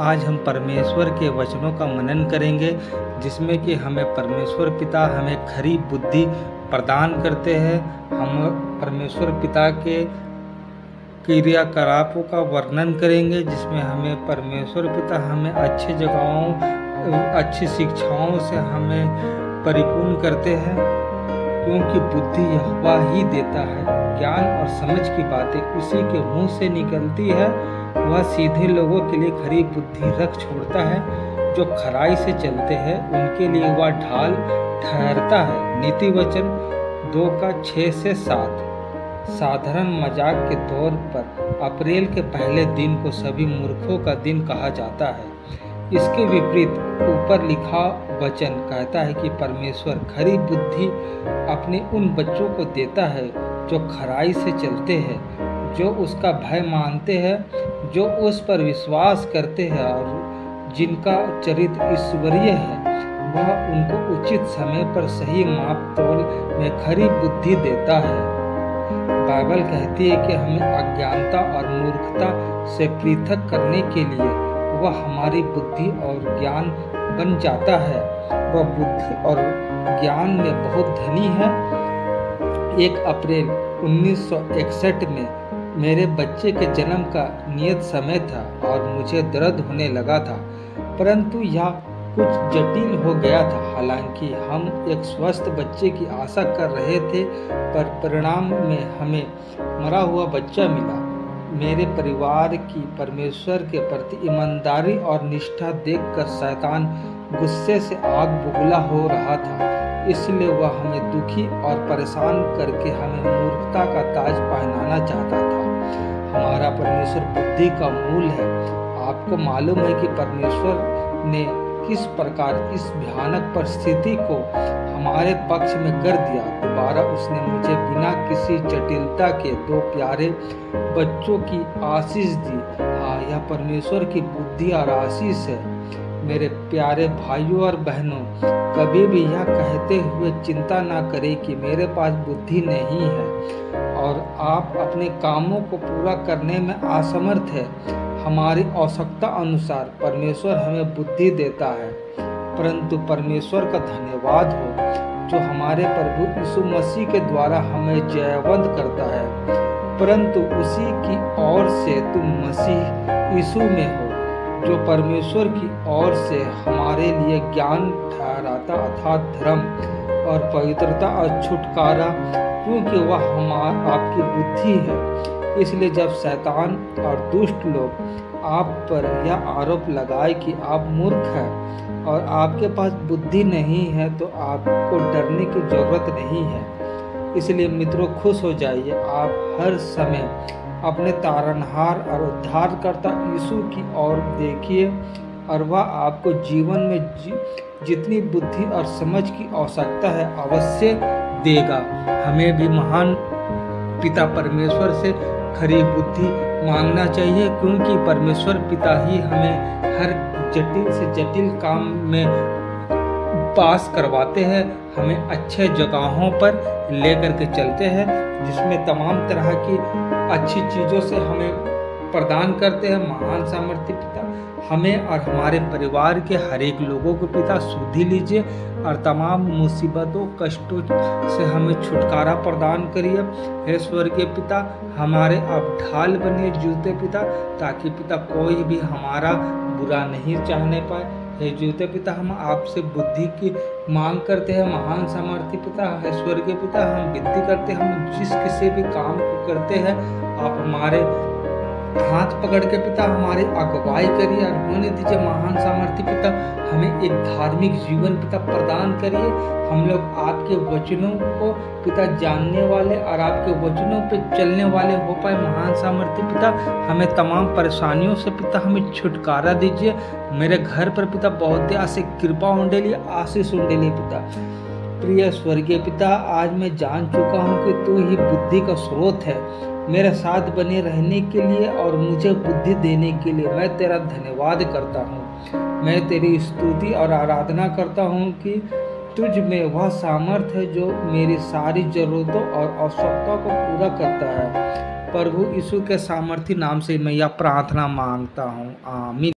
आज हम परमेश्वर के वचनों का मनन करेंगे, जिसमें कि हमें परमेश्वर पिता हमें खरी बुद्धि प्रदान करते हैं। हम परमेश्वर पिता के क्रियाकलापों का वर्णन करेंगे, जिसमें हमें परमेश्वर पिता हमें अच्छी जगहों, अच्छी शिक्षाओं से हमें परिपूर्ण करते हैं, क्योंकि बुद्धि यहोवा ही देता है। ज्ञान और समझ की बातें उसी के मुंह से निकलती है। वह सीधे लोगों के लिए खरी बुद्धि रख छोड़ता है। जो खराई से चलते हैं उनके लिए वह ढाल ठहरता है। नीति वचन 2:6-7। साधारण मजाक के तौर पर अप्रैल के पहले दिन को सभी मूर्खों का दिन कहा जाता है। इसके विपरीत ऊपर लिखा वचन कहता है कि परमेश्वर खरी बुद्धि अपने उन बच्चों को देता है जो खराई से चलते हैं, जो उसका भय मानते हैं, जो उस पर विश्वास करते हैं और जिनका चरित्र ईश्वरीय है। वह उनको उचित समय पर सही माप-तौल में खरी बुद्धि देता है। बाइबल कहती है कि हमें अज्ञानता और मूर्खता से पृथक करने के लिए वह हमारी बुद्धि और ज्ञान बन जाता है। वह बुद्धि और ज्ञान में बहुत धनी है। 1 अप्रैल 1961 में मेरे बच्चे के जन्म का नियत समय था और मुझे दर्द होने लगा था, परंतु यह कुछ जटिल हो गया था। हालांकि हम एक स्वस्थ बच्चे की आशा कर रहे थे, पर परिणाम में हमें मरा हुआ बच्चा मिला। मेरे परिवार की परमेश्वर के प्रति ईमानदारी और निष्ठा देखकर शैतान गुस्से से आग बबूला हो रहा था। इसलिए वह हमें दुखी और परेशान करके हमें मूर्खता का ताज पहनाना चाहता था। हमारा परमेश्वर बुद्धि का मूल है। आपको मालूम है कि परमेश्वर ने किस प्रकार इस भयानक परिस्थिति को हमारे पक्ष में कर दिया। दोबारा उसने मुझे बिना किसी जटिलता के 2 प्यारे बच्चों की आशीष दी। हाँ, यह परमेश्वर की बुद्धि और आशीष है। मेरे प्यारे भाइयों और बहनों, कभी भी यह कहते हुए चिंता ना करें कि मेरे पास बुद्धि नहीं है और आप अपने कामों को पूरा करने में असमर्थ है। हमारी आवश्यकता अनुसार परमेश्वर हमें बुद्धि देता है, परंतु परमेश्वर का धन्यवाद हो जो हमारे प्रभु यीशु मसीह के द्वारा हमें जयवंत करता है। परंतु उसी की ओर से तुम मसीह यीशु में हो, जो परमेश्वर की ओर से हमारे लिए ज्ञान ठहराता, अर्थात धर्म और पवित्रता और छुटकारा, क्योंकि वह आपकी बुद्धि है। इसलिए जब शैतान और दुष्ट लोग आप पर यह आरोप लगाए कि आप मूर्ख हैं और आपके पास बुद्धि नहीं है, तो आपको डरने की जरूरत नहीं है। इसलिए मित्रों, खुश हो जाइए। आप हर समय अपने तारनहार और उद्धारकर्ता यीशु की ओर देखिए और वह आपको जीवन में जितनी बुद्धि और समझ की आवश्यकता है अवश्य देगा। हमें भी महान पिता परमेश्वर से खरी बुद्धि मांगना चाहिए, क्योंकि परमेश्वर पिता ही हमें हर जटिल से जटिल काम में पास करवाते हैं, हमें अच्छे जगहों पर लेकर के चलते हैं, जिसमें तमाम तरह की अच्छी चीज़ों से हमें प्रदान करते हैं। महान सामर्थ्य पिता हमें और हमारे परिवार के हर एक लोगों को पिता सुधि लीजिए और तमाम मुसीबतों कष्टों से हमें छुटकारा प्रदान करिए। हे स्वर्गीय पिता, हमारे आप ढाल बनिए जूते पिता, ताकि पिता कोई भी हमारा बुरा नहीं चाहने पाए। हे जूते पिता, हम आपसे बुद्धि की मांग करते हैं। महान सामर्थ्य पिता, हे स्वर्गीय पिता, हम विनती करते हैं, हम जिस किसी भी काम को करते हैं आप हमारे हाथ पकड़ के पिता हमारी अगुवाई करिए और होने दीजिए। महान सामर्थ्य पिता, हमें एक धार्मिक जीवन पिता प्रदान करिए। हम लोग आपके वचनों को पिता जानने वाले और आपके वचनों पे चलने वाले हो पाए। महान सामर्थ्य पिता, हमें तमाम परेशानियों से पिता हमें छुटकारा दीजिए। मेरे घर पर पिता बहुत से कृपा उंडेलिए, आशीष उंडेलिए पिता। प्रिय स्वर्गीय पिता, आज मैं जान चुका हूँ कि तू ही बुद्धि का स्रोत है। मेरे साथ बने रहने के लिए और मुझे बुद्धि देने के लिए मैं तेरा धन्यवाद करता हूँ। मैं तेरी स्तुति और आराधना करता हूँ कि तुझ में वह सामर्थ्य है जो मेरी सारी जरूरतों और आवश्यकताओं को पूरा करता है। प्रभु यीशु के सामर्थी नाम से मैं यह प्रार्थना मांगता हूँ, आमीन।